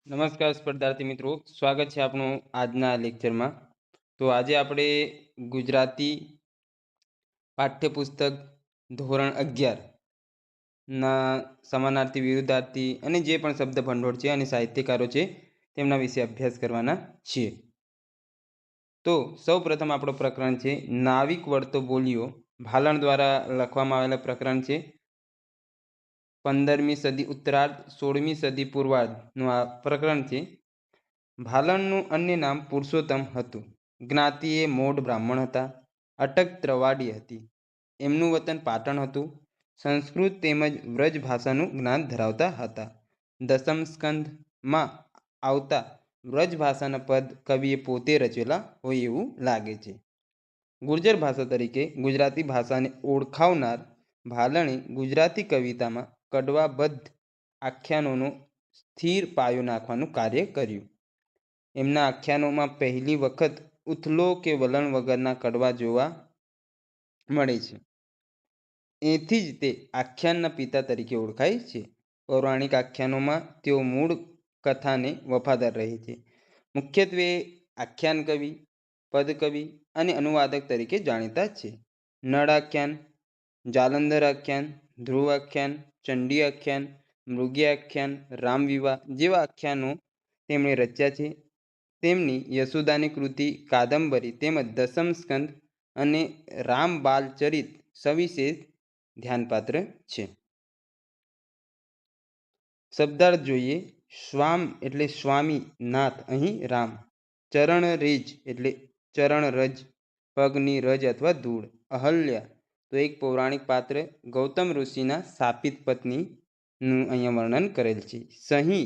નમસ્કાર સ્પર્ધાર્થી મિત્રો, સ્વાગત છે આપણું આજના લેક્ચરમાં. તો આજે આપણે ગુજરાતી પાઠ્યપુસ્તક ધોરણ 11 ના સમાનાર્થી, વિરુદ્ધાર્થી અને જે પણ શબ્દ ભંડોળ છે અને સાહિત્યકારો છે તેમના વિશે અભ્યાસ કરવાના છીએ. તો સૌ પ્રથમ આપણો પ્રકરણ છે નાવિક વળતો બોલિયો. ભાલણ દ્વારા લખવામાં આવેલા પ્રકરણ છે. 15મી સદી ઉત્તરાર્ધ 16મી સદી પૂર્વાર્ધનું આ પ્રકરણ છે. ભાલણનું અન્ય નામ પુરુષોત્તમ હતું. જ્ઞાતિએ મોઢ બ્રાહ્મણ હતા. અટક ત્રવાડી હતી. એમનું વતન પાટણ હતું. સંસ્કૃત તેમજ વ્રજ ભાષાનું જ્ઞાન ધરાવતા હતા. દસમ સ્કંધમાં આવતા વ્રજ ભાષાના પદ કવિએ પોતે રચેલા હોય એવું લાગે છે. ગુર્જર ભાષા તરીકે ગુજરાતી ભાષાને ઓળખાવનાર ભાલણે ગુજરાતી કવિતામાં કડવાબદ્ધ આખ્યાનોનો સ્થિર પાયો નાખવાનું કાર્ય કર્યું. એમના આખ્યાનોમાં પહેલી વખત ઉથલો કે વલણ વગરના કડવા જોવા મળે છે. એથી જ તે આખ્યાનના પિતા તરીકે ઓળખાય છે. પૌરાણિક આખ્યાનોમાં તેઓ મૂળ કથાને વફાદાર રહે છે. મુખ્યત્વે આખ્યાન કવિ, પદકવિ અને અનુવાદક તરીકે જાણીતા છે. નળ આખ્યાન, જાલંધર આખ્યાન, ધ્રુવ આખ્યાન, ચંડી આખ્યાન, મૃગી આખ્યાન, રામવિવાહ જેવા આખ્યાનો તેમણે રચ્યા છે. તેમની યશોદાની કૃતિ, કાદંબરી તેમજ દસમ સ્કંદ અને રામબાલચરિત સવિશેષ ધ્યાનપાત્ર છે. શબ્દાર્થ જોઈએ. સ્વામ એટલે સ્વામી, નાથ, અહીં રામ. ચરણરેજ એટલે ચરણરજ, પગની રજ અથવા ધૂળ. અહલ્યા તો એક પૌરાણિક પાત્ર, ગૌતમ ઋષિના શાપિત પત્નીનું અહીંયા વર્ણન કરેલ છે. સહી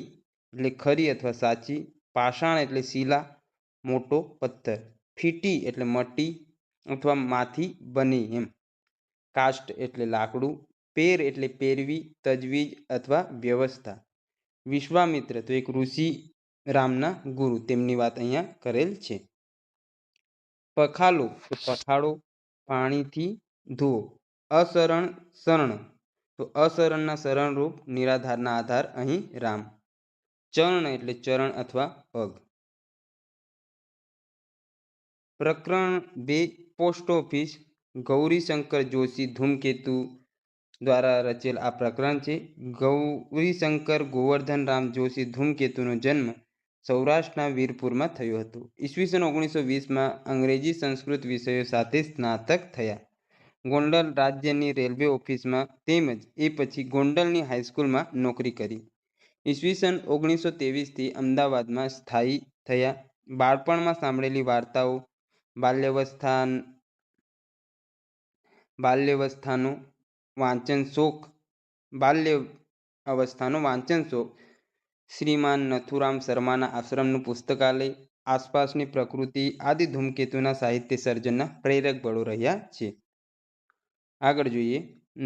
એટલે ખરી અથવા સાચી. પાષાણ એટલે શિલા, મોટો પથ્થર. ફીટી એટલે મટી અથવા માંથી બને એમ. કાષ્ટ એટલે લાકડું. પેર એટલે પેરવી, તજવીજ અથવા વ્યવસ્થા. વિશ્વામિત્ર તો એક ઋષિ, રામના ગુરુ, તેમની વાત અહીંયા કરેલ છે. પખાલો તો પખાડો, પાણીથી ધોવો. અશરણ શરણ તો અશરણના શરણરૂપ, નિરાધારના આધાર, અહીં રામ. ચરણ એટલે ચરણ અથવા પગ. પ્રકરણ 2 પોસ્ટ ઓફિસ. ગૌરીશંકર જોશી ધૂમકેતુ દ્વારા રચેલ આ પ્રકરણ છે. ગૌરીશંકર ગોવર્ધનરામ જોશી ધૂમકેતુનો જન્મ સૌરાષ્ટ્રના વીરપુરમાં થયો હતો. ઈસવીસન 1920માં અંગ્રેજી સંસ્કૃત વિષયો સાથે સ્નાતક થયા. ગોંડલ રાજ્યની રેલવે ઓફિસમાં તેમજ એ પછી ગોંડલની હાઈસ્કૂલમાં નોકરી કરી. ઈસવીસન 1923થી અમદાવાદમાં સ્થાયી થયા. બાળપણમાં સાંભળેલી વાર્તાઓ, બાલ્ય અવસ્થાનો વાંચન શોખ, શ્રીમાન નથુરામ શર્માના આશ્રમનું પુસ્તકાલય, આસપાસની પ્રકૃતિ આદિ ધૂમકેતુના સાહિત્ય સર્જનના પ્રેરક બળો રહ્યા છે. આગળ જોઈએ.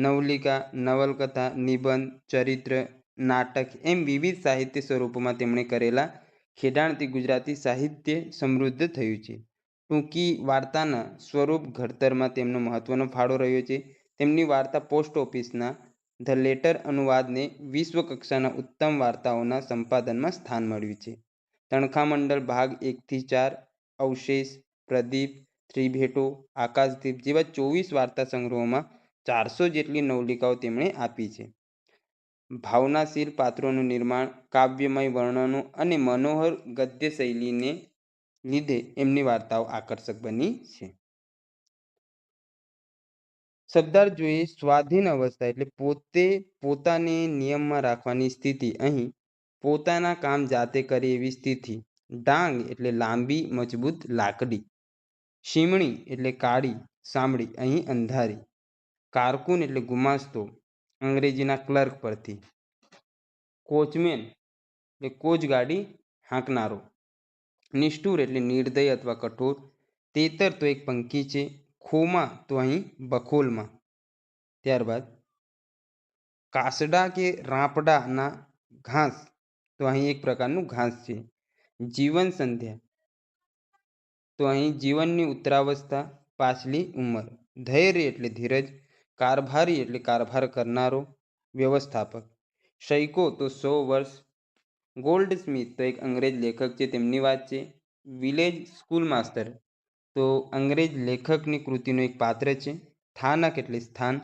નવલિકા, નવલકથા, નિબંધ, ચરિત્ર, નાટક એમ વિવિધ સાહિત્ય સ્વરૂપોમાં તેમણે કરેલા ખેડાણથી ગુજરાતી સાહિત્ય સમૃદ્ધ થયું છે. ટૂંકી વાર્તાના સ્વરૂપ ઘડતરમાં તેમનો મહત્વનો ફાળો રહ્યો છે. તેમની વાર્તા પોસ્ટ ઓફિસના ધ લેટર અનુવાદને વિશ્વ કક્ષાના ઉત્તમ વાર્તાઓના સંપાદનમાં સ્થાન મળ્યું છે. તણખામંડલ ભાગ 1-4, અવશેષ, પ્રદીપ, ત્રિભેટો, આકાશદીપ જેવા 24 વાર્તા સંગ્રહોમાં 400 જેટલી નવલિકાઓ તેમણે આપી છે. ભાવનાશીલ પાત્રોનું નિર્માણ, કાવ્યમય વર્ણનો અને મનોહર ગદ્ય શૈલીને લીધે એમની વાર્તાઓ આકર્ષક બની છે. શબ્દાર્થ જોઈએ. સ્વાધીન અવસ્થા એટલે પોતાને નિયમમાં રાખવાની સ્થિતિ, અહીં પોતાના કામ જાતે કરે એવી સ્થિતિ. ડાંગ એટલે લાંબી મજબૂત લાકડી. શીમણી એટલે કાળી સામળી, અહીં અંધારી. કારકુન એટલે ગુમાસ્તો, અંગ્રેજીના ક્લર્ક પરથી. કોચમેન એટલે કોચગાડી હાંકનારો. નિષ્ઠુર એટલે નિર્દય અથવા કઠોર. તેતર તો એક પંખી છે. ખોમા તો અહીં બખોલમાં. ત્યારબાદ કાસડા કે રાંપડાના ઘાસ તો અહીં એક પ્રકારનું ઘાસ છે. જીવન સંધ્યા તો અહીં જીવનની ઉત્તરાવસ્થા, પાછલી ઉંમર. ધૈર્ય એટલે ધીરજ. કારભારી એટલે કારભાર કરનારો, વ્યવસ્થાપક. શૈકો તો 100 વર્ષ. ગોલ્ડ સ્મિથ તો એક અંગ્રેજ લેખક છે, તેમની વાત છે. વિલેજ સ્કૂલ માસ્ટર તો અંગ્રેજ લેખકની કૃતિનું એક પાત્ર છે. સ્થાનક એટલે સ્થાન.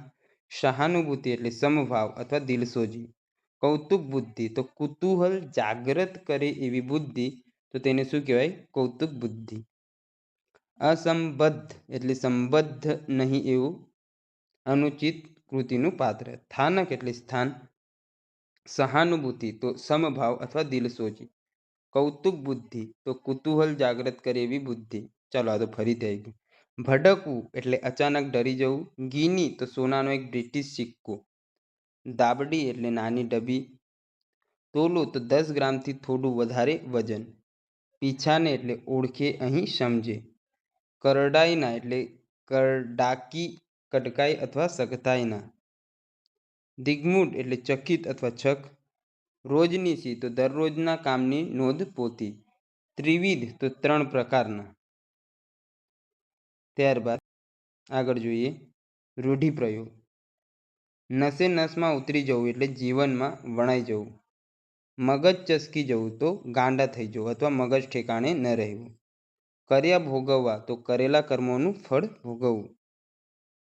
સહાનુભૂતિ એટલે સમભાવ અથવા દિલસોજી. કૌતુક બુદ્ધિ તો કુતૂહલ જાગ્રત કરે એવી બુદ્ધિ, તો તેને શું કહેવાય? કૌતુક બુદ્ધિ. અસંબદ્ધ એટલે સંબદ્ધ નહીં એવું અનુચિત કૃતિનું પાત્ર. સ્થાનક એટલે સ્થાન. સહાનુભૂતિ તો સમભાવ અથવા દિલસોજી. કૌતુક બુદ્ધિ તો કુતૂહલ જાગ્રત કરે એવી બુદ્ધિ. ચાલો આ તો ફરીથી આવી ગયું. ભડકવું એટલે અચાનક ડરી જવું. ગીની તો સોનાનો એક બ્રિટિશ સિક્કો. દાબડી એટલે નાની ડબ્બી. તોલું તો 10 ગ્રામથી થોડું વધારે વજન. પીછાને એટલે ઓળખે અહીં સમજે. કરડાઈના એટલે કરડાકી કટકાઈ અથવા સખતાઈના. દિગ્મૂઢ એટલે ચકિત અથવા છક. રોજનીશી તો દરરોજના કામની નોંધ પોથી. ત્રિવિધ તો 3 પ્રકારના. ત્યારબાદ આગળ જોઈએ રૂઢિપ્રયોગ. નસે નસમાં ઉતરી જવું એટલે જીવનમાં વણાઈ જવું. મગજ ચસકી જવું તો ગાંડા થઈ જવું અથવા મગજ ઠેકાણે ન રહેવું. કર્યા ભોગવવા તો કરેલા કર્મોનું ફળ ભોગવવું.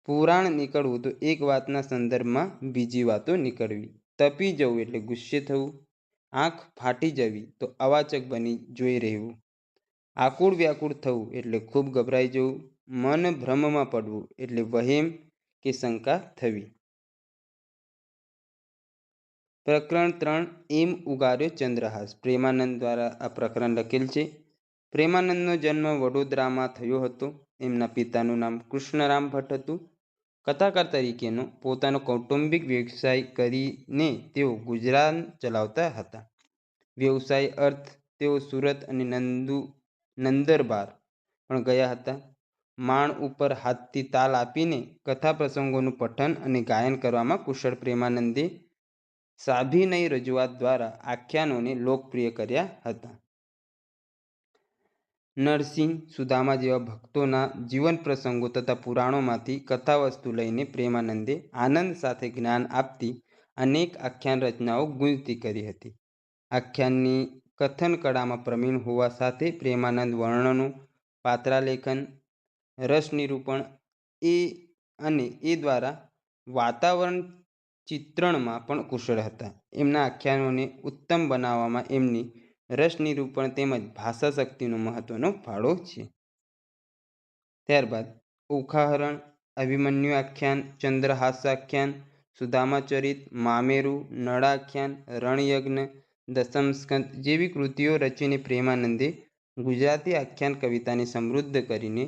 પુરાણ નીકળવું તો એક વાતના સંદર્ભમાં બીજી વાતો નીકળવી. તપી જવું એટલે ગુસ્સે થવું. આંખ ફાટી જવી તો અવાચક બની જોઈ રહેવું. આકુળ વ્યાકુળ થવું એટલે ખૂબ ગભરાઈ જવું. મન ભ્રમમાં પડવું એટલે વહેમ કે શંકા થવી. પ્રકરણ 3 એમ ઉગાર્યો ચંદ્રહાસ. પ્રેમાનંદ દ્વારા આ પ્રકરણ લખેલ છે. પ્રેમાનંદનો જન્મ વડોદરામાં થયો હતો. એમના પિતાનું નામ કૃષ્ણરામ ભટ્ટ હતું. કથાકાર તરીકેનો પોતાનો કૌટુંબિક વ્યવસાય કરીને તેઓ ગુજરાન ચલાવતા હતા. વ્યવસાય અર્થ તેઓ સુરત અને નંદરબાર પણ ગયા હતા. માણ ઉપર હાથથી તાલ આપીને કથા પ્રસંગોનું પઠન અને ગાયન કરવામાં કુશળ પ્રેમાનંદે સાભિનય રજૂઆત દ્વારા આખ્યાનોને લોકપ્રિય કર્યા હતા. નરસિંહ, સુદામા જેવા ભક્તોના જીવન પ્રસંગો તથા પુરાણોમાંથી કથાવસ્તુ લઈને પ્રેમાનંદે આનંદ સાથે જ્ઞાન આપતી અનેક આખ્યાન રચનાઓ ગુંજતી કરી હતી. આખ્યાનની કથન કળામાં પ્રવીણ હોવા સાથે પ્રેમાનંદ વર્ણનો, પાત્રાલેખન, રસ નિરૂપણ એ દ્વારા વાતાવરણ ચિત્રણમાં પણ કુશળ હતા. એમના આખ્યાનોને ઉત્તમ બનાવવામાં એમની રસ નિરૂપણ તેમજ ભાષા શક્તિનો મહત્વનો ફાળો છે. ત્યારબાદ ઓખાહરણ, અભિમન્યુ આખ્યાન, ચંદ્રહાસાખ્યાન, સુદામાચરિત, મામેરુ, નળાખ્યાન, રણયજ્ઞ, દશમસ્કંદ જેવી કૃતિઓ રચીને પ્રેમાનંદે ગુજરાતી આખ્યાન કવિતાને સમૃદ્ધ કરીને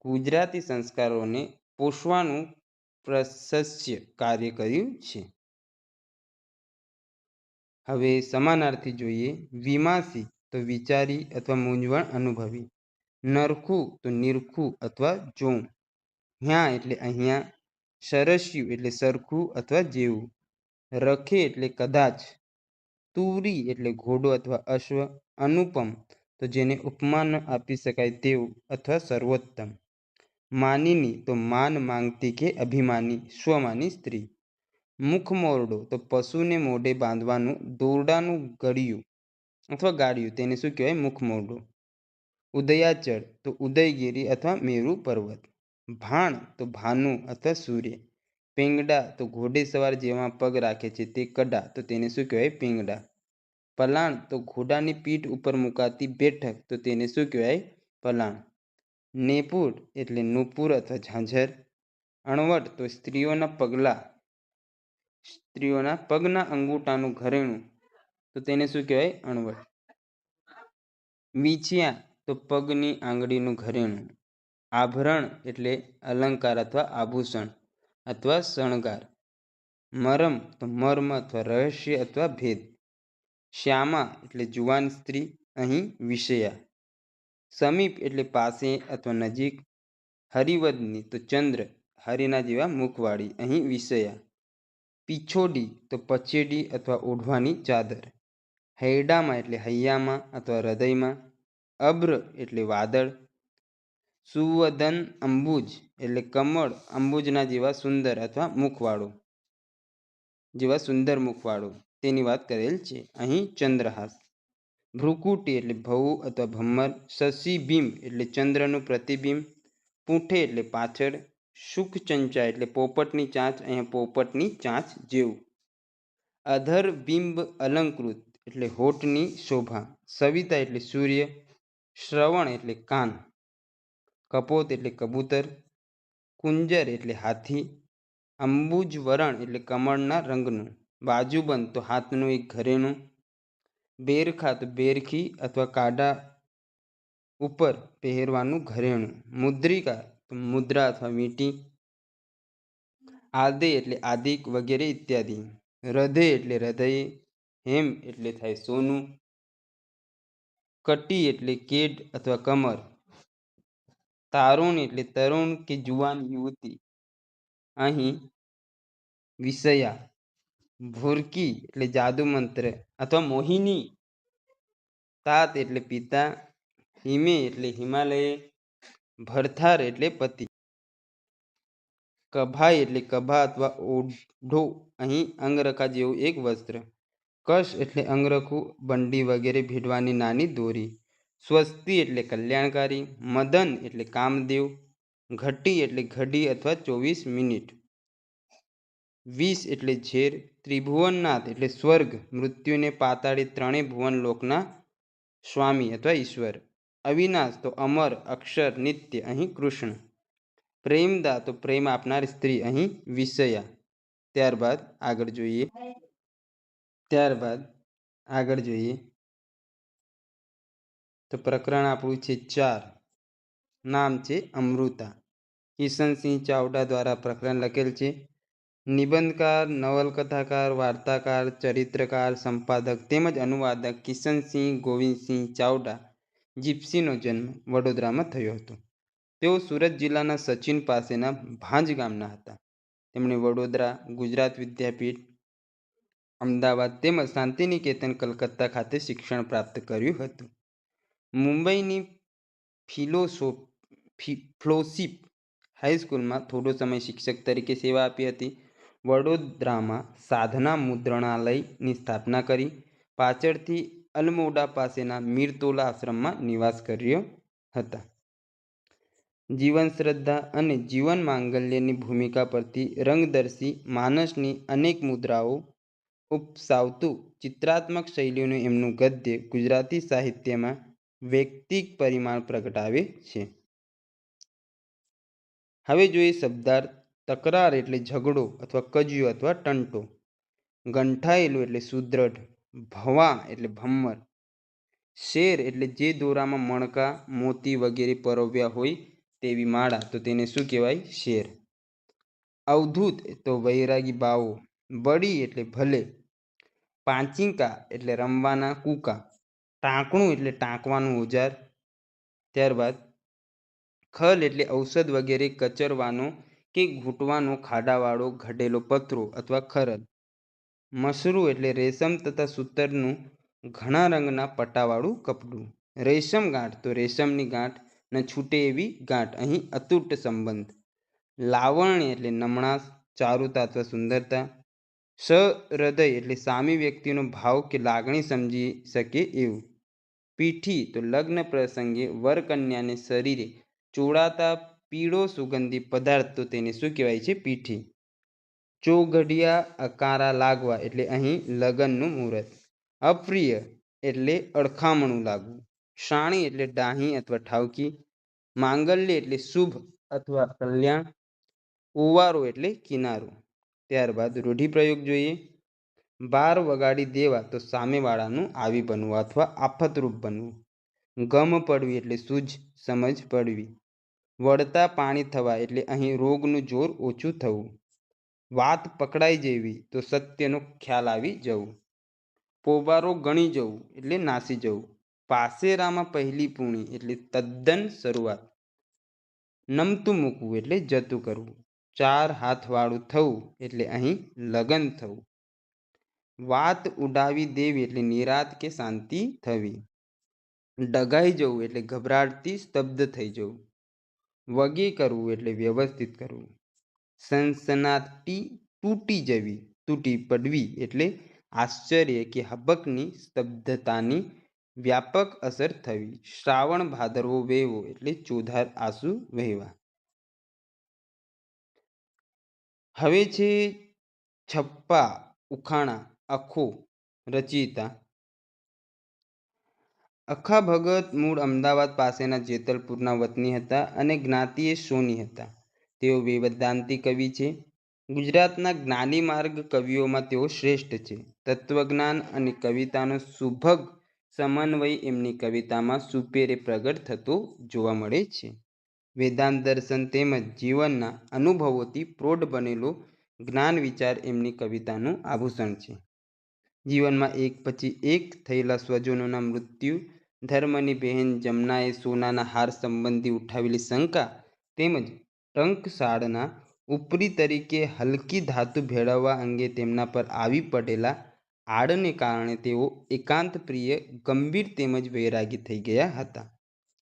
ગુજરાતી સંસ્કારોને પોષવાનું પ્રશસ્ય કાર્ય કર્યું છે. હવે સમાનાર્થી જોઈએ. વિમાસી તો વિચારી અથવા મૂંઝવણ અનુભવી. નરખું તો નિરખું અથવા જોવું. હ્યાં એટલે અહીંયા. સરસ્યું એટલે સરખું અથવા જેવું. રખે એટલે કદાચ. તુરી એટલે ઘોડો અથવા અશ્વ. અનુપમ તો જેને ઉપમા ન આપી શકાય તેવું અથવા સર્વોત્તમ. માનિની તો માન માંગતી કે અભિમાની સ્વમાની સ્ત્રી. મુખમોરડો તો પશુને મોઢે બાંધવાનું દોરડાનું ગળિયું અથવા ગાડિયું, તેને શું કહેવાય? મુખમોરડો. ઉદયાચળ તો ઉદયગીરી અથવા મેરુ પર્વત. ભાણ તો ભાનુ અથવા સૂર્ય. પેંગડા તો ઘોડેસવાર જેમાં પગ રાખે છે તે કડા, તો તેને શું કહેવાય? પેંગડા. પલાણ તો ઘોડાની પીઠ ઉપર મુકાતી બેઠક, તો તેને શું કહેવાય? પલાણ. નેપુર એટલે નુપુર અથવા ઝાંઝર. અણવટ તો સ્ત્રીઓના પગના અંગૂઠાનું ઘરેણું, તો તેને શું કહેવાય? અણવટ. વીંછિયા તો પગની આંગળીનું ઘરેણું. આભરણ એટલે અલંકાર અથવા આભૂષણ અથવા શણગાર. મરમ તો મર્મ અથવા રહસ્ય અથવા ભેદ. શ્યામા એટલે જુવાન સ્ત્રી, અહીં વિષયા. સમીપ એટલે પાસે અથવા નજીક. હરિવદની તો ચંદ્ર, હરિના જેવા મુખવાળી, અહીં વિષયા. પીછોડી તો પછેડી અથવા ઓઢવાની ચાદર. હૈડામાં એટલે હૈયામાં અથવા હૃદયમાં. અભ્ર એટલે વાદળ. સુવદન અંબુજ એટલે કમળ અંબુજના જેવા સુંદર મુખવાળું. તેની વાત કરેલ છે. અહીં ચંદ્રહાસ. ભ્રુકુટી એટલે ભવું અથવા ભમ્મર. શશિબિંબ એટલે ચંદ્રનું પ્રતિબિંબ. પૂંઠે એટલે પાછળ. સુખચંચા એટલે પોપટની ચાંચ, અહીંયા પોપટની ચાંચ જેવું. અધર બિંબ અલંકૃત એટલે હોઠની શોભા. સવિતા એટલે સૂર્ય. શ્રવણ એટલે કાન. કપોત એટલે કબૂતર. કુંજર એટલે હાથી. અંબુજવરણ એટલે કમળના રંગનું. બાજુબંધ તો હાથનું એક ઘરેણું. બેરખા તો બેરખી અથવા કાંડા ઉપર પહેરવાનું ઘરેણું. મુદ્રિકા તો મુદ્રા અથવા વીંટી. આદે એટલે આદિક વગેરે ઇત્યાદિ. હૃદય એટલે હૃદય. હેમ એટલે થાય સોનું. કટી એટલે કેડ અથવા કમર. તારુણ એટલે તરુણ કે જુવાન યુવતી. અહીં વિષયા. ભૂરકી એટલે જાદુ મંત્ર અથવા મોહિની. તાત એટલે પિતા. હિમે એટલે હિમાલય. ભરથાર એટલે પતિ. કભાઈ એટલે કભા અથવા ઓઢો. અહીં અંગરખા જેવું એક વસ્ત્ર. કશ એટલે અંગરખું, બંડી વગેરે ભેડવાની નાની દોરી. સ્વસ્તિ એટલે કલ્યાણકારી. મદન એટલે કામદેવ. ઘટી એટલે ઘડી અથવા 24 મિનિટ. વિષ એટલે ઝેર. ત્રિભુવનનાથ એટલે સ્વર્ગ, મૃત્યુને પાતાળે ત્રણેય ભુવન લોકના સ્વામી અથવા ઈશ્વર. અવિનાશ તો અમર, અક્ષર, નિત્ય, અહીં કૃષ્ણ. પ્રેમદા તો પ્રેમ આપનાર સ્ત્રી, અહીં વિષયા. ત્યારબાદ આગળ જોઈએ તો પ્રકરણ આપણું છે 4. નામ છે અમૃતા. કિશનસિંહ ચાવડા દ્વારા પ્રકરણ લખેલ છે. નિબંધકાર, નવલકથાકાર, વાર્તાકાર, ચરિત્રકાર, સંપાદક તેમજ અનુવાદક કિશનસિંહ ગોવિંદસિંહ ચાવડા. જીપ્સીનો જન્મ વડોદરામાં થયો હતો. તેઓ સુરત જિલ્લાના સચિન પાસેના ભાંજ ગામના હતા. તેમણે વડોદરા, ગુજરાત વિદ્યાપીઠ, અમદાવાદ તેમજ શાંતિનિકેતન કલકત્તા ખાતે શિક્ષણ પ્રાપ્ત કર્યું હતું. મુંબઈની ફેલોશિપ હાઈસ્કૂલમાં થોડો સમય શિક્ષક તરીકે સેવા આપી હતી. વડોદરામાં સાધના મુદ્રણાલયની સ્થાપના કરી. પાછળથી અલમોડા પાસેના મીરતોલા આશ્રમમાં નિવાસ કર્યો હતા. જીવન શ્રદ્ધા અને જીવન માંગલ્યની ભૂમિકા પરથી રંગદર્શી માનસની અનેક મુદ્રાઓ ઉપસાવતું ચિત્રાત્મક શૈલીનું એમનું ગદ્ય ગુજરાતી સાહિત્યમાં વૈયક્તિક પરિમાણ પ્રગટાવે છે. હવે જોઈએ શબ્દાર્થ. તકરાર એટલે ઝઘડો અથવા કજિયો અથવા ટંટો. ગંઠાયેલું એટલે સુદ્રઢ. ભવા એટલે ભમ્મર. શેર એટલે જે દોરામાં મણકા, મોતી વગેરે પરોવ્યા હોય તેવી માળા, તો તેને શું કહેવાય? શેર. અવધૂત તો વૈરાગી બાવો. બળી એટલે ભલે. પાંચિકા એટલે રમવાના કૂકા. ટાંકણું એટલે ટાંકવાનું ઓજાર. ત્યારબાદ ખલ એટલે ઔષધ વગેરે કચરવાનો કે ઘૂંટવાનો ખાડાવાળો ઘડેલો પતરો અથવા ખરલ. મસરું એટલે રેશમ તથા સૂતરનું ઘણા રંગના પટ્ટાવાળું કપડું. રેશમ ગાંઠ તો રેશમની ગાંઠ ન છૂટે એવી ગાંઠ, અહીં અતૂટ સંબંધ. લાવણ્ય એટલે નમણાશ, ચારુતા અથવા સુંદરતા. સહૃદય એટલે સામી વ્યક્તિનો ભાવ કે લાગણી સમજી શકે એવું. પીઠી તો લગ્ન પ્રસંગે વરકન્યાને શરીરે ચોળાતા પીળો સુગંધી પદાર્થ, તો તેને શું કહેવાય છે? પીઠી. ચોઘડિયા અકારા લાગવા એટલે અહીં લગ્નનું મુહૂર્ત. અપ્રિય એટલે અડખામણું લાગવું. શાણી એટલે ડાહી અથવા ઠાવકી. માંગલ્ય એટલે શુભ અથવા કલ્યાણ. ઓવારો એટલે કિનારો. ત્યારબાદ રૂઢિપ્રયોગ જોઈએ. બાર વગાડી દેવા તો સામેવાળાનું આવી બનવું અથવા આફતરૂપ બનવું. ગમ પડવી એટલે સૂઝ સમજ પડવી. વળતા પાણી થવા એટલે અહીં રોગનું જોર ઓછું થવું. વાત પકડાઈ જેવી તો સત્યનો ખ્યાલ આવી જવું. પોબારો ગણી જવું એટલે નાસી જવું. પાસેરામાં પહેલી પૂણી એટલે તદ્દન શરૂઆત. નમતું મૂકવું એટલે જતું કરવું. ચાર હાથવાળું થવું એટલે અહીં લગ્ન થવું. વાત ઉડાવી દેવી એટલે નિરાત કે શાંતિ થવી. ડઘાઈ જવું એટલે ગભરાટથી સ્તબ્ધ થઈ જવું. વગે કરવું એટલે વ્યવસ્થિત કરવું. સનસનાટી તૂટી જવી, તૂટી પડવી એટલે આશ્ચર્ય કે હબકની સ્તબ્ધતાની વ્યાપક અસર થવી. શ્રાવણ ભાદરવો વહેવો એટલે ચોધાર આંસુ વહેવા. હવે છે છપ્પા ઉખાણા અખો રચયિતા. અખા ભગત મૂળ અમદાવાદ પાસેના જેતલપુરના વતની હતા અને જ્ઞાતિએ સોની હતા. તેઓ વેદાંતી કવિ છે. ગુજરાતના જ્ઞાની માર્ગ કવિઓમાં તેઓ શ્રેષ્ઠ છે. તત્વજ્ઞાન અને કવિતાનો સુભગ સમન્વય એમની કવિતામાં સુપેરે પ્રગટ થતો જોવા મળે છે. વેદાંત દર્શન તેમજ જીવનના અનુભવોથી પ્રૌઢ બનેલો જ્ઞાન વિચાર એમની કવિતાનું આભૂષણ છે. જીવનમાં એક પછી એક થયેલા સ્વજનોના મૃત્યુ, ધર્મની બહેન જમનાએ સોનાના હાર સંબંધી ઉઠાવેલી શંકા તેમજ ટંકશાળના ઉપરી તરીકે હલકી ધાતુ ભેળવવા અંગે તેમના પર આવી પડેલા આડને કારણે તેઓ એકાંત પ્રિય, ગંભીર તેમજ વૈરાગી થઈ ગયા હતા.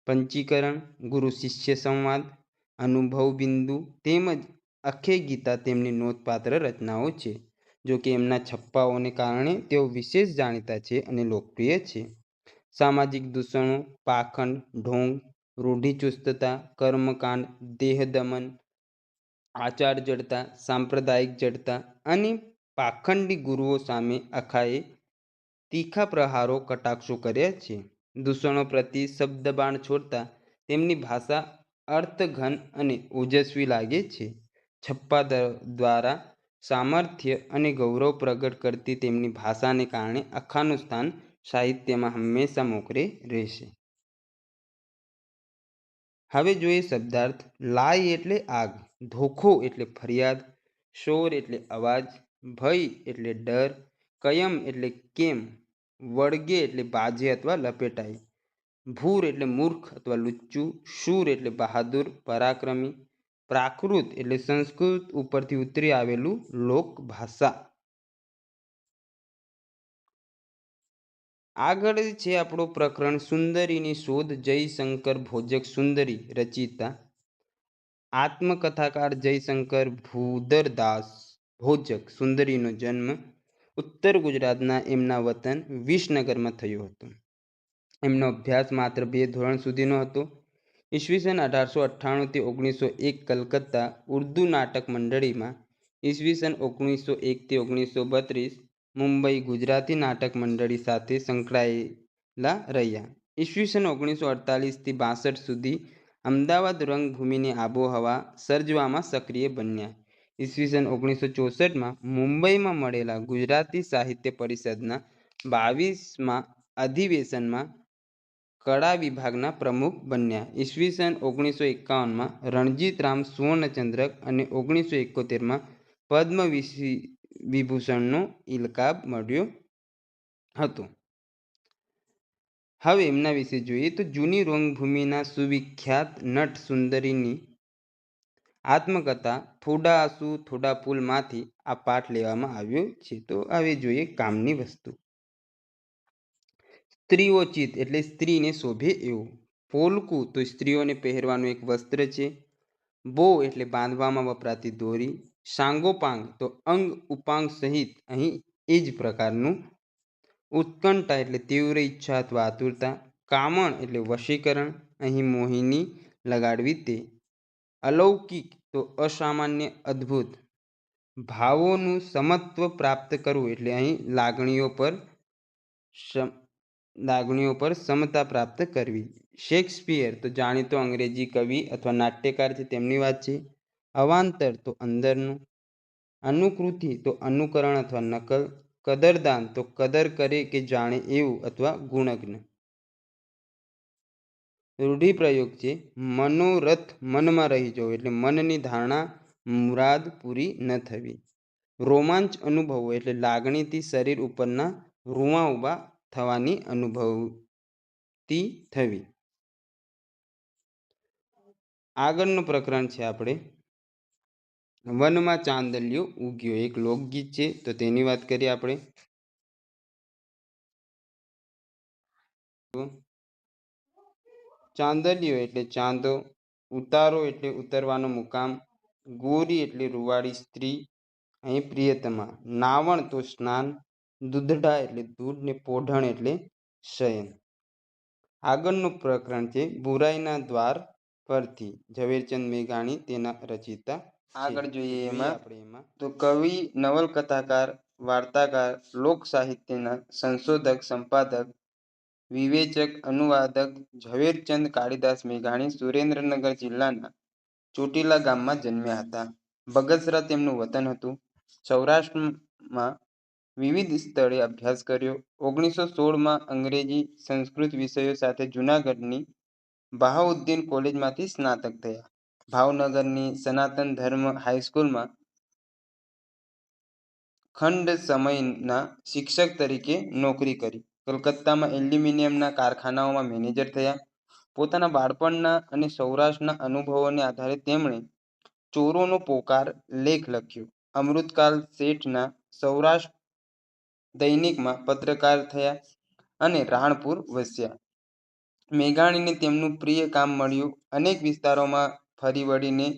પંચીકરણ, ગુરુ શિષ્ય સંવાદ, અનુભવ બિંદુ તેમજ અખે ગીતા તેમની નોંધપાત્ર રચનાઓ છે. જો કે એમના છપ્પાઓને કારણે તેઓ વિશેષ જાણીતા છે અને લોકપ્રિય છે. સામાજિક દૂષણો, પાખંડ, ઢોંગ, રૂઢિચુસ્તતા, કર્મકાંડ, દેહદમન, આચાર જડતા, સાંપ્રદાયિક જડતા અને પાખંડી ગુરુઓ સામે અખાએ તીખા પ્રહારો, કટાક્ષો કર્યા છે. દૂષણો પ્રતિ શબ્દબાણ છોડતા તેમની ભાષા અર્થઘન અને ઓજસ્વી લાગે છે. છપ્પા દ્વારા સામર્થ્ય અને ગૌરવ પ્રગટ કરતી તેમની ભાષાને કારણે અખાનું સ્થાન સાહિત્યમાં હંમેશા મોખરે રહેશે. હવે જોઈએ શબ્દાર્થ. લાય એટલે આગ, ધોખો એટલે ફરિયાદ, શોર એટલે અવાજ, ભય એટલે ડર, કયમ એટલે કેમ, વળગે એટલે બાજે અથવા લપેટાય, ભૂર એટલે મૂર્ખ અથવા લુચ્ચું, શૂર એટલે બહાદુર પરાક્રમી, પ્રાકૃત એટલે સંસ્કૃત ઉપરથી ઉતરી આવેલું લોકભાષા. આગળ છે આપણો પ્રકરણ સુંદરીની શોધ. જયશંકર ભોજક સુંદરી રચયિતા. આત્મકથાકાર જયશંકર ભૂદરદાસ ભોજક સુંદરીનો જન્મ ઉત્તર ગુજરાતના એમના વતન વિસનગરમાં થયો હતો. એમનો અભ્યાસ માત્ર 2 ધોરણ સુધીનો હતો. ઈસવીસન 1898 થી 1901 કલકત્તા ઉર્દૂ નાટક મંડળીમાં, ઈસવીસન 1901 થી 1932 મુંબઈ ગુજરાતી નાટક મંડળી સાથે સંકળાયેલા રહ્યા. ઈસવીસન 1948 થી 62 સુધી અમદાવાદ રંગભૂમિની આબોહવા સર્જવામાં સક્રિય બન્યા. ઈસવીસન 1964માં મુંબઈમાં મળેલા ગુજરાતી સાહિત્ય પરિષદના 22મા અધિવેશનમાં કળા વિભાગના પ્રમુખ બન્યા. ઈસવીસન 1951માં રણજીતરામ સુવર્ણચંદ્રક અને 1971માં પદ્મવિભૂષણનો ઇલકાબ મળ્યો હતો. હવે એમના વિશે જોઈએ તો જૂની રંગભૂમિના સુવિખ્યાત નટ સુંદરીની આત્મકથા થોડા આંસુ થોડા ફૂલમાંથી આ પાઠ લેવામાં આવ્યો છે. તો હવે જોઈએ કામની વસ્તુ. સ્ત્રીઓચિત એટલે સ્ત્રીને શોભે એવું. પોલકું તો સ્ત્રીઓને પહેરવાનું એક વસ્ત્ર છે. બો એટલે બાંધવામાં વપરાતી દોરી. સાંગોપાંગ તો અંગ ઉપાંગ સહિત અહીં એ જ પ્રકારનું. ઉત્કંઠા એટલે તીવ્ર ઈચ્છા અથવા આતુરતા. કામણ એટલે વશીકરણ, અહીં મોહિની લગાડવી તે. અલૌકિક તો અસામાન્ય, અદ્ભુત. ભાવોનું સમત્વ પ્રાપ્ત કરવું એટલે અહીં લાગણીઓ પર સમતા પ્રાપ્ત કરવી. શેક્સપિયર તો જાણીતો અંગ્રેજી કવિ અથવા નાટ્યકાર છે, તેમની વાત છે. અવાંતર તો અંદરનું. અનુકૃતિ તો અનુકરણ અથવા નકલ. કદરદાન તો કદર કરે કે જાણે એવું અથવા ગુણજ્ઞ. રૂઢિપ્રયોગ છે. મનોરથ મનમાં રહી જવો એટલે મનની ધારણા મુરાદ પૂરી ન થવી. રોમાંચ અનુભવો એટલે લાગણીથી શરીર ઉપરના રૂંવા ઊભા થવાની અનુભૂતિ થવી. આગળનું પ્રકરણ છે આપણે વનમાં ચાંદલિયો ઉગ્યો, એક લોકગીત છે, તો તેની વાત કરીએ આપણે. ચાંદલિયો એટલે ચાંદો, ઉતારો એટલે ઉતરવાનો મુકામ, ગોરી એટલે રૂવાળી સ્ત્રી, અહીં પ્રિયતમા. નાવણ તો સ્નાન, દૂધડા એટલે દૂધ ને પોઢણ એટલે શયન. આગળનું પ્રકરણ છે બુરાઈના દ્વાર પરથી. ઝવેરચંદ મેઘાણી તેના રચિતા. આગળ જોઈએ એમાં તો કવિ, નવલકથાકાર, વાર્તાકાર, લોક સાહિત્યના સંશોધક, સંપાદક, વિવેચક, અનુવાદક ઝવેરચંદ કાળીદાસ મેઘાણી સુરેન્દ્રનગર જિલ્લાના ચોટીલા ગામમાં જન્મ્યા હતા. બગસરા તેમનું વતન હતું. સૌરાષ્ટ્રમાં વિવિધ સ્થળે અભ્યાસ કર્યો. 1916માં અંગ્રેજી, સંસ્કૃત વિષયો સાથે જૂનાગઢની બહાઉદ્દીન કોલેજમાંથી સ્નાતક થયા. ભાવનગરની સનાતન ધર્મ હાઈસ્કૂલમાં ખંડ સમયના શિક્ષક તરીકે નોકરી કરી. કલકત્તામાં એલ્યુમિનિયમના કારખાનાઓમાં મેનેજર થયા. પોતાના બાળપણના અને સૌરાષ્ટ્રના અનુભવોને આધારે તેમણે ચોરોનો પોકાર લેખ લખ્યો. અમૃતકાલ શેઠના સૌરાષ્ટ્ર દૈનિકમાં પત્રકાર થયા અને રાણપુર વસ્યા. મેઘાણીને તેમનું પ્રિય કામ મળ્યું. અનેક વિસ્તારોમાં ફરી વળીને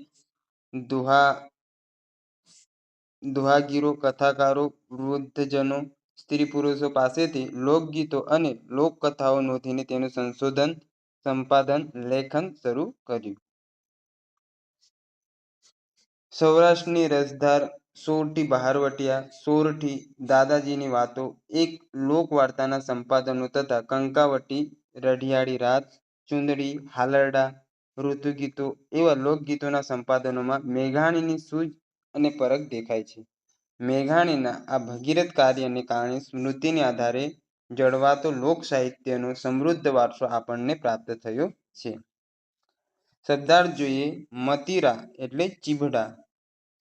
દુહાગીરો, કથાકારો, વૃદ્ધજનો, સ્ત્રી પુરુષો પાસેથી લોકગીતો અને લોકકથાઓ નોંધીને તેનું સંશોધન, સંપાદન, લેખન શરૂ કર્યું. સૌરાષ્ટ્રની રસધાર, સોરઠી બહારવટિયા, સોરઠી, દાદાજીની વાતો, એક લોકવાર્તાના સંપાદનો તથા કંકાવટી, રઢિયાળી રાત, ચુંદડી, હાલરડા, ઋતુગીતો એવા લોકગીતોના સંપાદનોમાં મેઘાણીની સૂઝ અને પરખ દેખાય છે. મેઘાણીના આ ભગીરથ કાર્યને કારણે સ્મૃતિને આધારે જળવાતો લોક સાહિત્યનો સમૃદ્ધ વારસો આપણને પ્રાપ્ત થયો છે. શબ્દાર્થ જોઈએ. મતીરા એટલે ચીભડા.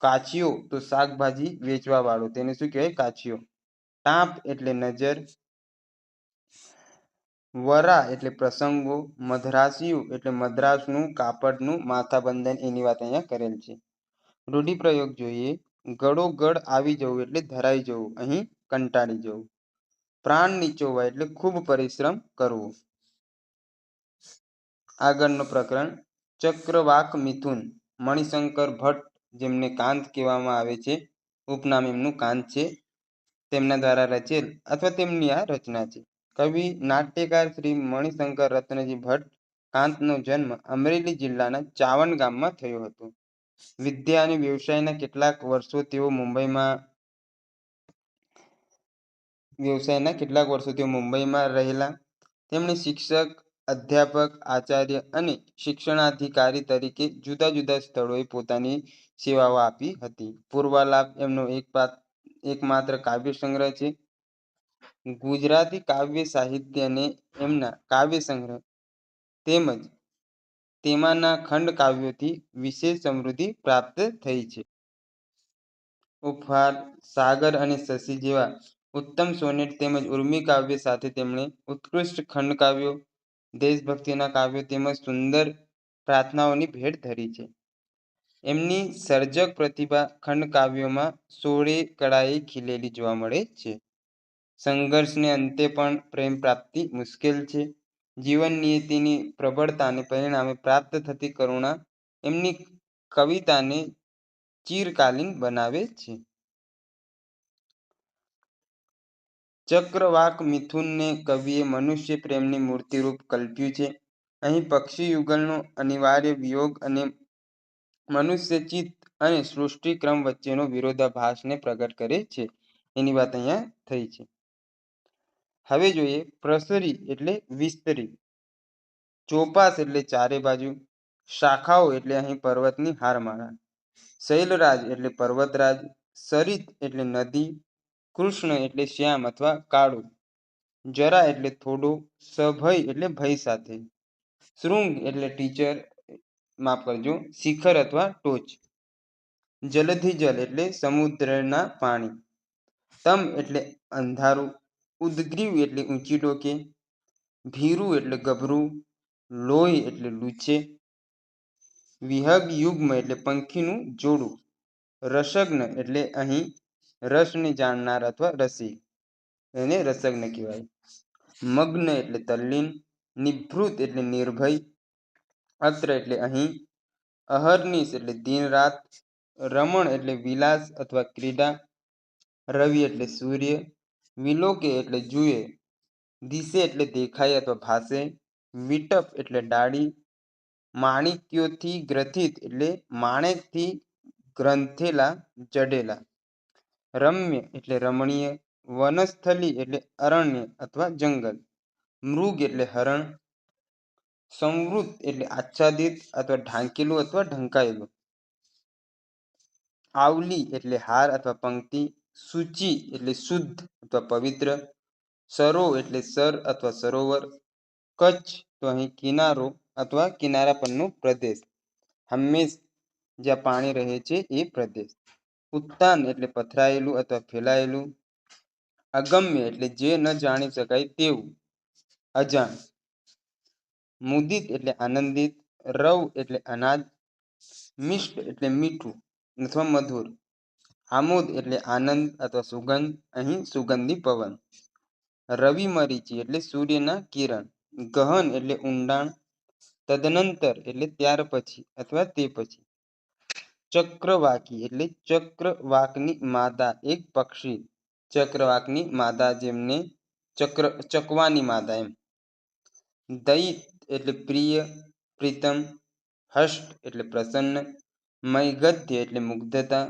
કાચિયો તો શાકભાજી વેચવા વાળો, તેને શું કહેવાય? કાચિયો. ટાંપ એટલે નજર. વરા એટલે પ્રસંગો. મધરાસિયું એટલે મદ્રાસનું કાપડનું માથાબંધન, એની વાત અહીંયા કરેલ છે. રૂઢિપ્રયોગ જોઈએ. ગળો ગળ આવી જવું એટલે ધરાઈ જવું, અહીં કંટાળી જવું. પ્રાણ નીચોવા એટલે ખૂબ પરિશ્રમ કરવો. આગળનું પ્રકરણ ચક્રવાક મિથુન. મણિશંકર ભટ્ટ, જેમને કાંત કહેવામાં આવે છે, ઉપનામ એમનું કાંત છે, તેમના દ્વારા રચેલ અથવા તેમની આ રચના છે. કવિ, નાટ્યકાર શ્રી મણિશંકર રત્નજી ભટ્ટ કાંતનો જન્મ અમરેલી જિલ્લાના ચાવણ ગામમાં થયો હતો. વિદ્યા અને વ્યવસાયના કેટલાક વર્ષો તેઓ મુંબઈમાં રહેલા. તેમણે શિક્ષક, અધ્યાપક, આચાર્ય અને શિક્ષણાધિકારી તરીકે જુદા જુદા સ્થળોએ પોતાની સેવાઓ આપી હતી. પૂર્વાલાપ એમનો એકમાત્ર કાવ્ય સંગ્રહ છે. ગુજરાતી કાવ્ય સાહિત્યને એમના કાવ્ય સંગ્રહ તેમજ તેમાંના ખંડ કાવ્યોથી વિશેષ સમૃદ્ધિ પ્રાપ્ત થઈ છે. ઉપહાર, સાગર અને શશી જેવા ઉત્તમ સોનેટ તેમજ ઉર્મી કાવ્ય સાથે તેમણે ઉત્કૃષ્ટ ખંડ કાવ્યો, દેશભક્તિના કાવ્યો તેમજ સુંદર પ્રાર્થનાઓની ભેટ ધરી છે. એમની સર્જક પ્રતિભા ખંડ કાવ્યોમાં સોળે કળાએ ખીલેલી જોવા મળે છે. સંઘર્ષને અંતે પણ પ્રેમ પ્રાપ્તિ મુશ્કેલ છે. જીવન નિયતિની પ્રબળતાને પરિણામે પ્રાપ્ત થતી કરુણા એમની કવિતાને ચિરકાલીન બનાવે છે. ચક્રવાક મિથુનને કવિએ મનુષ્ય પ્રેમની મૂર્તિરૂપ કલ્પ્યું છે. અહીં પક્ષી યુગલનો અનિવાર્ય વિયોગ અને મનુષ્ય ચિત્ત અને સૃષ્ટિક્રમ વચ્ચેનો વિરોધાભાસને પ્રગટ કરે છે, એની વાત અહીંયા થઈ છે. હવે જોઈએ પ્રસરી એટલે વિસ્તરી. ચોપાસ એટલે ચારે બાજુ. શાખાઓ એટલે અહીં પર્વતની હારમાળા. શૈલરાજ એટલે પર્વતરાજ. સરિત એટલે નદી. કૃષ્ણ એટલે શ્યામ અથવા કાળો. જરા એટલે થોડો. સભય એટલે ભય સાથે. શૃંગ એટલે શિખર અથવા ટોચ. જલધિજલ એટલે સમુદ્રના પાણી. તમ એટલે અંધારું. ઉદ્ગ્રીવ એટલે ઊંચી ડોકે. ભીરું એટલે ગભરું. લોહી એટલે લૂછે. વિહગ યુગ્મ એટલે પંખીનું જોડું. રસજ્ઞ એટલે અહીં રસને જાણનાર અથવા રસિક, એને રસજ્ઞ કહેવાય. મગ્ન એટલે તલ્લીન. નિભૃત એટલે નિર્ભય. અત્ર એટલે અહીં. અહર્નિશ એટલે દિન રાત. રમણ એટલે વિલાસ અથવા ક્રીડા. રવિ એટલે સૂર્ય. વિલોકે એટલે જુએ, દિશે એટલે દેખાય અથવા ભાસે, વિટપ એટલે ડાળી, માણિક્યોથી ગ્રથિત એટલે માણેકથી ગ્રંથેલા જડેલા, રમ્ય એટલે રમણીય, વનસ્થલી એટલે અરણ્ય અથવા જંગલ, મૃગ એટલે હરણ, સંવૃત એટલે આચ્છાદિત અથવા ઢાંકેલું અથવા ઢંકાયેલું, આવલી એટલે હાર અથવા પંક્તિ, સૂચિ એટલે શુદ્ધ અથવા પવિત્ર, સરો એટલે સર અથવા સરોવર, કચ્છ તો અહીં કિનારો અથવા કિનારા પરનો પ્રદેશ, હંમેશ જ્યાં પાણી રહે છે એ પ્રદેશ, ઉત્તાન એટલે પથરાયેલું અથવા ફેલાયેલું, અગમ્ય એટલે જે ન જાણી શકાય તેવું, અજાણ, મુદિત એટલે આનંદિત, રવ એટલે અનાજ, મિષ્ટ એટલે મીઠું અથવા મધુર, આમોદ એટલે આનંદ અથવા સુગંધ, અહીં સુગંધી પવન, રવિ મરીચી એટલે સૂર્યના કિરણ, ગહન એટલે ઊંડાણ, તદનંતર એટલે ત્યાર પછી અથવા તે પછી, ચક્રવાકી એટલે ચક્રવાકની માદા એક પક્ષી, ચક્રવાકની માદા જેમને ચકવાની માદા એમ, દૈત એટલે પ્રિય પ્રીતમ, હષ્ટ એટલે પ્રસન્ન, મયગધ્ય એટલે મુગ્ધતા,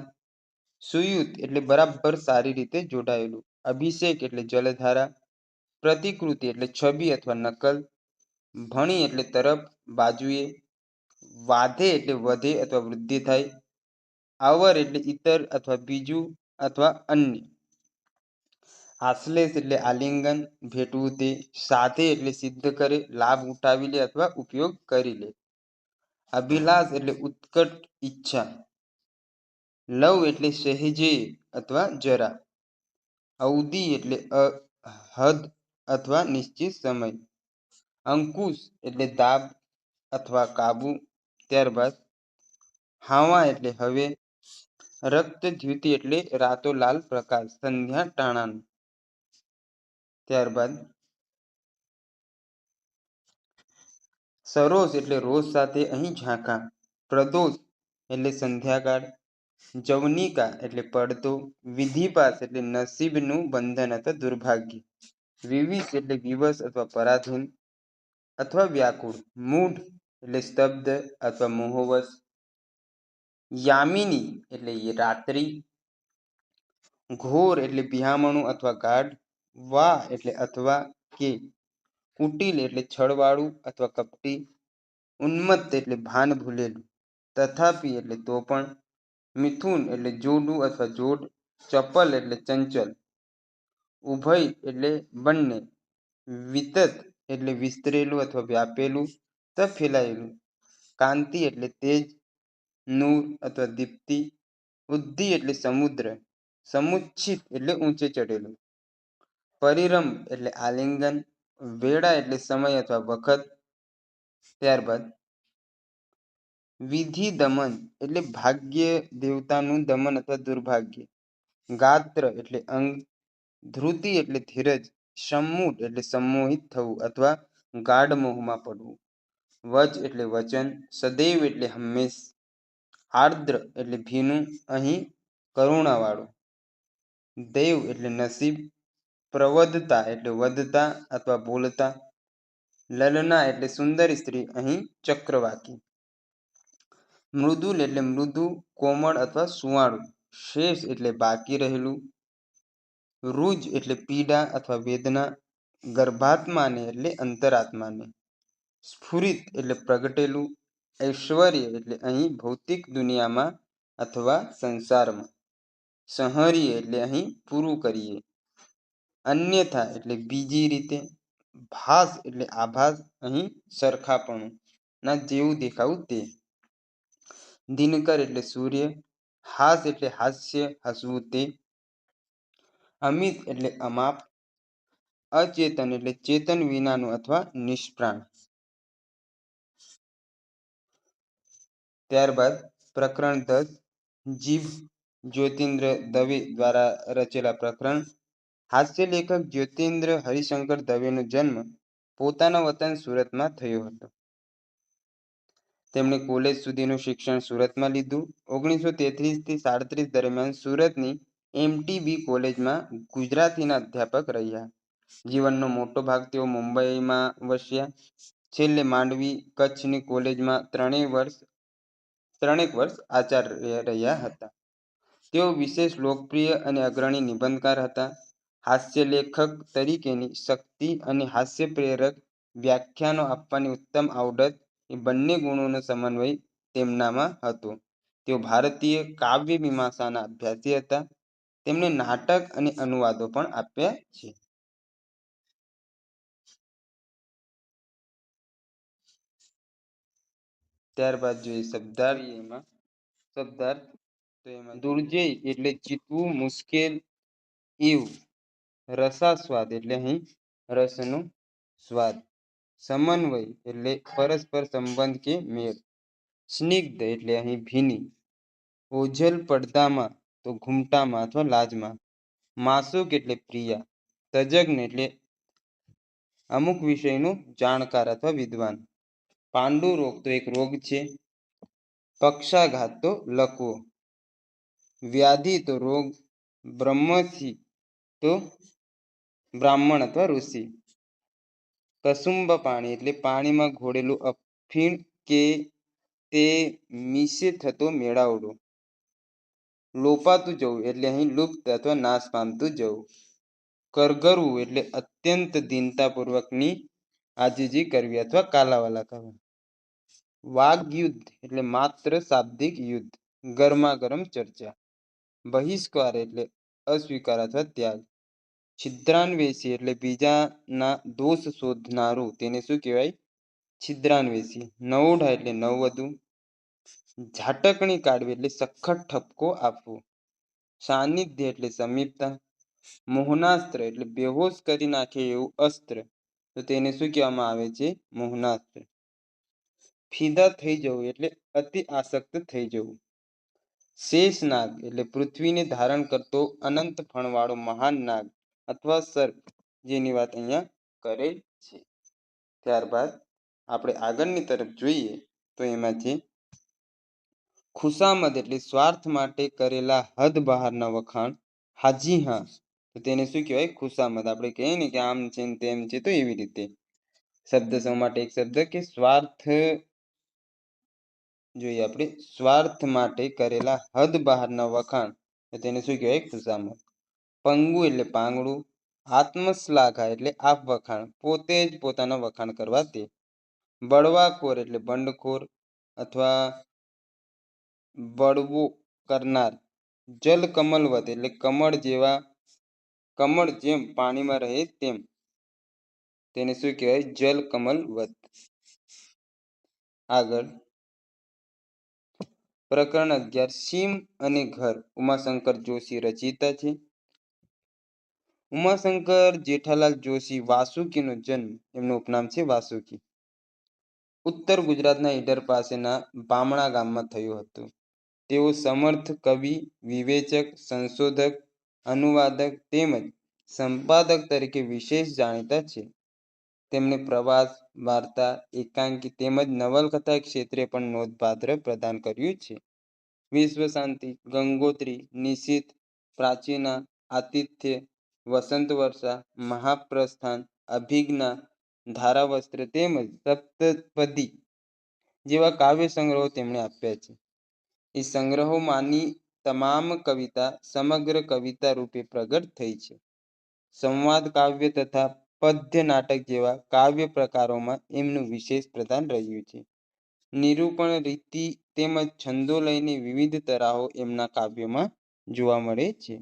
સુયુત એટલે બરાબર સારી રીતે જોડાયેલું, અભિષેક એટલે જલધારા, પ્રતિકૃતિ એટલે છબી અથવા નકલ, ભણી એટલે તરફ બાજુએ, વાધે એટલે વધે અથવા વૃદ્ધિ થાય, અવર એટલે ઇતર અથવા બીજું અથવા અન્ય, આશ્લેષ એટલે આલિંગન ભેટવું તે, સાધે એટલે સિદ્ધ કરે, લાભ ઉઠાવી લે અથવા ઉપયોગ કરી લે, અભિલાષ એટલે ઉત્કટ ઈચ્છા, લવ એટલે સહેજે અથવા જરા, અવધિ એટલે હદ અથવા નિશ્ચિત સમય, અંકુશ એટલે દાબ અથવા કાબુ, ત્યારબાદ હાવા એટલે હવે, રક્ત દ્યુતિ એટલે રાતો લાલ પ્રકાશ સંધ્યા ટાણાનું, ત્યારબાદ સરોસ એટલે રોજ સાથે અહીં ઝાંખા, પ્રદોષ એટલે સંધ્યાકાળ, જવનિકા એટલે પડતો, વિધિપાસ એટલે નસીબનું બંધન અથવા દુર્ભાગ્ય, વિવિશ એટલે વિવશ અથવા પરાધીન અથવા વ્યાકુળ, મૂઢ એટલે સ્તબ્ધ અથવા મોહવશ, યામિની એટલે રાત્રિ, ઘોર એટલે બિહામણું અથવા ગાઢ, વા એટલે અથવા કે, કુટિલ એટલે છળવાળું અથવા કપટી, ઉન્મત્ત એટલે ભાન ભૂલેલું, તથાપિ એટલે તો પણ, મિથુન એટલે જોડું અથવા જોડ, ચપલ એટલે ચંચલ, ઉભય એટલે બંને, વિતત એટલે વિસ્તરેલું અથવા વ્યાપેલું અથવા ફેલાયેલું, કાંતિ એટલે તેજ, નૂર અથવા દીપ્તિ, ઉદ્ધિ એટલે સમુદ્ર, સમુચ્છિત એટલે ઊંચે ચડેલું, પરિરંભ એટલે આલિંગન, વેળા એટલે સમય અથવા વખત, ત્યારબાદ વિધિ દમન એટલે ભાગ્ય દેવતાનું દમન અથવા દુર્ભાગ્ય, ગાત્ર એટલે અંગ, ધ્રુતિ એટલે ધીરજ, સંમૂઢ એટલે સંમોહિત થવું અથવા ગાઢ મોહમાં પડવું, વચ એટલે વચન, સદૈવ એટલે હંમેશ, આર્દ્ર એટલે ભીનું અહીં કરુણાવાળું, દૈવ એટલે નસીબ, પ્રવધતા એટલે વધતા અથવા બોલતા, લલના એટલે સુંદર સ્ત્રી અહીં ચક્રવાકી, મૃદુલ એટલે મૃદુ કોમળ અથવા સુવાળું, શેષ એટલે બાકી રહેલું, રુજ એટલે પીડા અથવા વેદના, ગર્ભાત્માને એટલે અંતરાત્માને, સ્ફુરિત એટલે પ્રગટેલું, ઐશ્વર્ય એટલે અહીં ભૌતિક દુનિયામાં અથવા સંસારમાં, સંહરીએ એટલે અહીં પૂરું કરીએ, અન્યથા એટલે બીજી રીતે, ભાસ એટલે આભાસ અહીં સરખાપણું ના જેવું દેખાવું તે, દિનકર એટલે સૂર્ય, હાસ એટલે હાસ્ય હસવું તે, અમિત એટલે અમાપ, અચેતન એટલે ચેતન વિનાનું અથવા નિષ્પ્રાણ, ત્યારબાદ પ્રકરણ 10 જીભ જ્યોતિન્દ્ર દવે દ્વારા રચેલા પ્રકરણ, હાસ્ય લેખક જ્યોતિન્દ્ર હરિશંકર દવેનો જન્મ પોતાના વતન સુરતમાં થયો હતો. તેમણે કોલેજ સુધીનું શિક્ષણ સુરતમાં લીધું. 1933 થી 37 દરમિયાન સુરતની MTB કોલેજમાં ગુજરાતીના અધ્યાપક રહ્યા. જીવનનો મોટો ભાગ તેઓ મુંબઈમાં વસ્યા. છેલ્લે માંડવી કચ્છની કોલેજમાં ત્રણેક વર્ષ આચાર્ય રહ્યા હતા. તેઓ વિશેષ લોકપ્રિય અને અગ્રણી નિબંધકાર હતા. હાસ્યલેખક તરીકેની શક્તિ અને હાસ્યપ્રેરક વ્યાખ્યાનો આપવાની ઉત્તમ આવડત એ બંને ગુણોનો સમન્વય તેમનામાં હતો. તેઓ ભારતીય કાવ્ય મીમાંસાના અભ્યાસી હતા. તેમણે નાટક અને અનુવાદો પણ આપ્યા છે. ત્યારબાદ જોઈએ શબ્દાર્થ. તો એમાં દુર્જેય એટલે જીતવું મુશ્કેલ એવું. રસાસ્વાદ એટલે અહીં રસનો સ્વાદ. સમન્વય એટલે પરસ્પર સંબંધ કે મેળ. સ્નિગ્ધ એટલે અહીં ભીની. ઓઝલ પડદામાં તો ઘૂમટામાં અથવા લાજમાં. માસુક એટલે પ્રિયા. તજજ્ઞ એટલે અમુક વિષયનું જાણકાર અથવા વિદ્વાન. પાંડુ રોગ તો એક રોગ છે. પક્ષાઘાત તો લકવો. વ્યાધિ તો રોગ. બ્રહ્મથી તો બ્રાહ્મણ અથવા ઋષિ. કસુંબ પાણી એટલે પાણીમાં ઘોળેલું અફીણ કે તે મીસે થતો મેળાવડો. લોપાતું જવું એટલે અહીં લુપ્ત અથવા નાશ પામતું જવું. કરગરવું એટલે અત્યંત દીનતાપૂર્વકની આજીજી કરવી અથવા કાલાવાલા કરવા. વાગ્યુદ્ધ એટલે માત્ર શાબ્દિક યુદ્ધ. ગરમા ગરમ ચર્ચા. બહિષ્કાર એટલે અસ્વીકાર અથવા ત્યાગ. છિદ્રાન્વેષી એટલે બીજાના દોષ શોધનારું, તેને શું કહેવાય? છિદ્રાન્વેષી. નવોઢા એટલે નવવધુ. ઝાટકણી કાઢવી એટલે સખત ઠપકો આપવો. સાનિધ્ય એટલે સમીપતા. મોહનાસ્ત્ર એટલે બેહોશ કરી નાખે એવું અસ્ત્ર, તો તેને શું કહેવામાં આવે છે? મોહનાસ્ત્ર. ફિદા થઈ જવું એટલે અતિ આસક્ત થઈ જવું. શેષનાગ એટલે પૃથ્વીને ધારણ કરતો અનંત ફણવાળો મહાન નાગ અથવા સર્પ, જેની વાત અહીંયા કરેલ છે. ત્યારબાદ આપણે આગળની તરફ જોઈએ તો એમાંથી ખુશામદ એટલે સ્વાર્થ માટે કરેલા હદ બહારના વખાણ. હાજી હા, તો તેને શું કહેવાય? ખુશામદ. આપણે કહીએ ને કે આમ છે ને તેમ છે, તો એવી રીતે. શબ્દ સમૂહ માટે એક શબ્દ કે સ્વાર્થ જોઈએ આપણે. સ્વાર્થ માટે કરેલા હદ બહારના વખાણ, તો તેને શું કહેવાય? ખુશામદ. પંગુ એટલે પાંગડું. આત્મશ્લાઘા એટલે આપ વખાણ, પોતે જ પોતાના વખાણ કરવા તે. બળવાખોર એટલે બંડખોર અથવા બળવો કરનાર. જલ કમલવત એટલે કમળ જેમ પાણીમાં રહે તેમ, તેને શું કહેવાય? જલ કમલવત. આગળ પ્રકરણ 11 સીમ અને ઘર. ઉમાશંકર જોશી રચિતા છે. ઉમાશંકર જેઠાલાલ જોશી વાસુકીનો જન્મ, એમનું ઉપનામ છે વાસુકી, ઉત્તર ગુજરાતના ઈડર પાસેના બામણા ગામમાં થયું હતું. તેઓ સમર્થ કવિ, વિવેચક, સંશોધક, અનુવાદક તેમજ સંપાદક તરીકે વિશેષ જાણીતા છે. તેમણે પ્રવાસ, વાર્તા, એકાંકી તેમજ નવલકથા ક્ષેત્રે પણ નોંધપાત્ર પ્રદાન કર્યું છે. વિશ્વ શાંતિ, ગંગોત્રી, નિશીથ, પ્રાચીના, આતિથ્ય, વસંત વર્ષા, મહાપ્રસ્થાન, અભિજ્ઞા, ધારાવસ્ત્ર તેમજ સપ્તપદી જેવા કાવ્ય સંગ્રહો તેમણે આપ્યા છે. એ સંગ્રહોમાંની તમામ કવિતા સમગ્ર કવિતા રૂપે પ્રગટ થઈ છે. સંવાદ કાવ્ય તથા પદ્ય નાટક જેવા કાવ્ય પ્રકારોમાં એમનું વિશેષ પ્રદાન રહ્યું છે. નિરૂપણ રીતિ તેમજ છંદો લઈને વિવિધ તરાહો એમના કાવ્યોમાં જોવા મળે છે.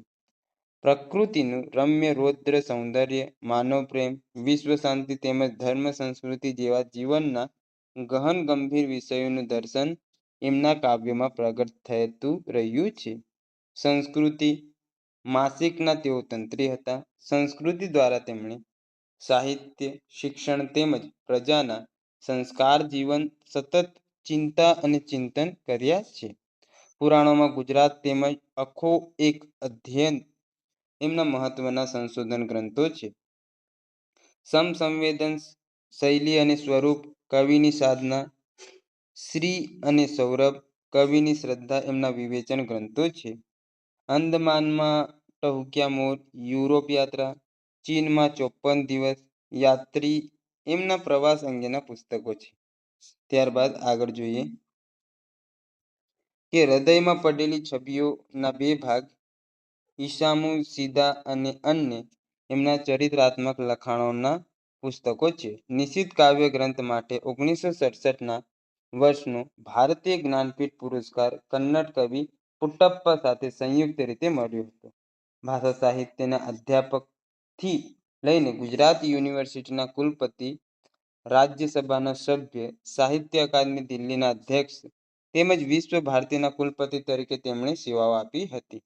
પ્રકૃતિનું રમ્ય રૌદ્ર સૌંદર્ય, માનવ પ્રેમ, વિશ્વ શાંતિ તેમજ ધર્મ સંસ્કૃતિ જેવા જીવનના ગહન ગંભીર વિષયોનું દર્શન એમના કાવ્યોમાં પ્રગટ થતું રહ્યું છે. સંસ્કૃતિ માસિકના તેઓ તંત્રી હતા. સંસ્કૃતિ દ્વારા તેમણે સાહિત્ય, શિક્ષણ તેમજ પ્રજાના સંસ્કાર જીવન સતત ચિંતા અને ચિંતન કર્યા છે. પુરાણોમાં ગુજરાત તેમજ અખો એક અધ્યયન એમના મહત્વના સંશોધન ગ્રંથો છે. સમસંવેદન શૈલી અને સ્વરૂપ, કવિની સાધના, શ્રી અને સૌરભ, કવિની શ્રદ્ધા એમના વિવેચન ગ્રંથો છે. અંદમાનમાં ટહુક્યા મોર, યુરોપ યાત્રા, ચીનમાં 54 દિવસ, યાત્રી એમના પ્રવાસ અંગેના પુસ્તકો છે. ત્યારબાદ આગળ જોઈએ કે હૃદયમાં પડેલી છબીઓના 2 ભાગ, ઈસામુ સીદા અને અન્ય એમના ચરિત્રાત્મક લખાણોના પુસ્તકો છે. નિશ્ચિત કાવ્ય ગ્રંથ માટે 1967ના વર્ષનો ભારતીય જ્ઞાનપીઠ પુરસ્કાર કન્નડ કવિ પુટ્ટપ્પા સાથે સંયુક્ત રીતે મળ્યો હતો. ભાષા સાહિત્યના અધ્યાપકથી લઈને ગુજરાત યુનિવર્સિટીના કુલપતિ, રાજ્યસભાના સભ્ય, સાહિત્ય અકાદમી દિલ્હીના અધ્યક્ષ તેમજ વિશ્વ ભારતીના કુલપતિ તરીકે તેમણે સેવાઓ આપી હતી.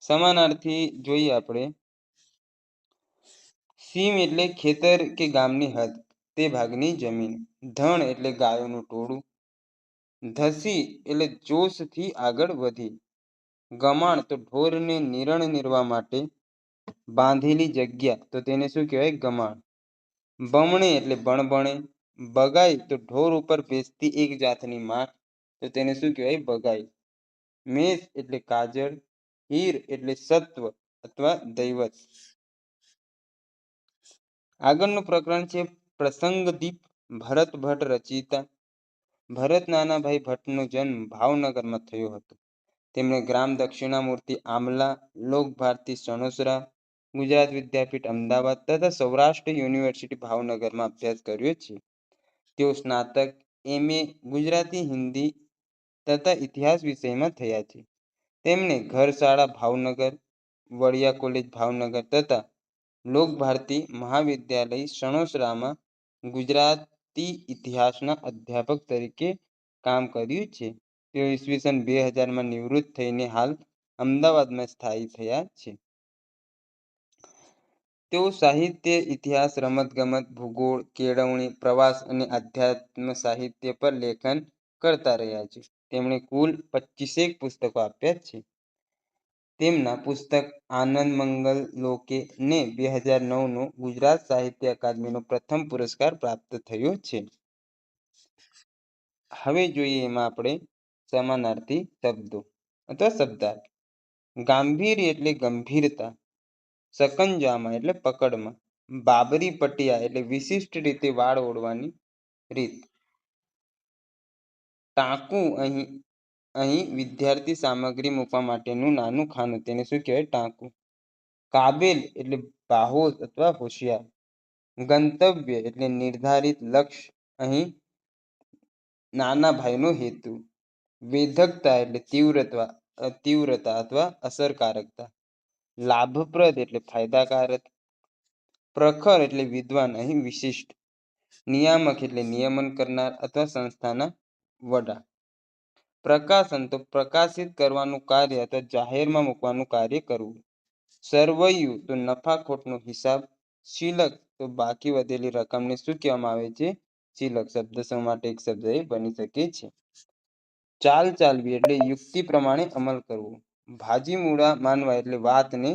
સમાનાર્થી જોઈએ આપણે. સીમ એટલે ખેતર કે ગામની હદ, તે ભાગની જમીન. ધણ એટલે ગાયોનું ટોળું. ધસી એટલે જોશથી આગળ વધી. ગમાણ તો ઢોરને નિરણ નિરવા માટે બાંધેલી જગ્યા, તો તેને શું કહેવાય? ગમાણ. બમણે એટલે બણબણે. બગાઈ તો ઢોર ઉપર બેસતી એક જાતની માખ, તો તેને શું કહેવાય? બગાઈ. મેષ એટલે કાજળ. હીર એટલે સત્વ અથવા દૈવત. આગળનું પ્રકરણ છે પ્રસંગદીપ. ભરત ભટ્ટ રચિતા. ભરત નાનાભાઈ ભટ્ટનો જન્મ ભાવનગરમાં થયો હતો. તેમણે ગ્રામ દક્ષિણામૂર્તિ આમલા, લોકભારતી સણોસરા, ગુજરાત વિદ્યાપીઠ અમદાવાદ તથા સૌરાષ્ટ્ર યુનિવર્સિટી ભાવનગરમાં અભ્યાસ કર્યો છે. તેઓ સ્નાતક MA ગુજરાતી, હિન્દી તથા ઇતિહાસ વિષયમાં થયા છે. તેમણે ઘરશાળા ભાવનગર, વડિયા કોલેજ ભાવનગર તથા લોકભારતી મહાવિદ્યાલય સણોસરામાં ગુજરાતી ઇતિહાસના અધ્યાપક તરીકે કામ કર્યું છે. તેઓ ઈસવીસન 2000માં નિવૃત્ત થઈને હાલ અમદાવાદમાં સ્થાયી થયા છે. તેઓ સાહિત્ય, ઇતિહાસ, રમતગમત, ભૂગોળ, કેળવણી, પ્રવાસ અને આધ્યાત્મ સાહિત્ય પર લેખન કરતા રહ્યા છે. તેમણે કુલ 25 પુસ્તકો આપ્યા છે. તેમના પુસ્તક આનંદ મંગલ લોકે ને 2009નો ગુજરાત સાહિત્ય અકાદમીનો પ્રથમ પુરસ્કાર પ્રાપ્ત થયો છે. હવે જોઈએ એમાં આપણે સમાનાર્થી શબ્દો અથવા શબ્દાર્થ. ગાંભીર્ય એટલે ગંભીરતા. સકંજામાં એટલે પકડમાં. બાબરી પટિયા એટલે વિશિષ્ટ રીતે વાળ ઓળવાની રીત. ટાંકું અહીં વિદ્યાર્થી સામગ્રી મૂકવા માટેનું નાનું ખાનું, તેને શું કહેવાય? ટાંકું. કાબેલ એટલે બાહોશ અથવા હોશિયાર. ગંતવ્ય એટલે નિર્ધારિત લક્ષ્ય, અહીં નાના ભાઈનો હેતુ. વેધકતા એટલે તીવ્રતા અથવા અસરકારકતા. લાભપ્રદ એટલે ફાયદાકારક. પ્રખર એટલે વિદ્વાન, અહીં વિશિષ્ટ. નિયામક એટલે નિયમન કરનાર અથવા સંસ્થાના વડા. પ્રકાશન તો પ્રકાશિત કરવાનું કાર્ય અથવા જાહેરમાં મૂકવાનું કાર્ય કરવું. સરવૈયું તો નફા ખોટનો હિસાબ. શિલક તો બાકી વધેલી રકમને શું કહેવામાં આવે છે? શિલક. શબ્દ માટે એક શબ્દ એ બની શકે છે. ચાલ ચાલવી એટલે યુક્તિ પ્રમાણે અમલ કરવો. ભાજી મૂળા માનવા એટલે વાતને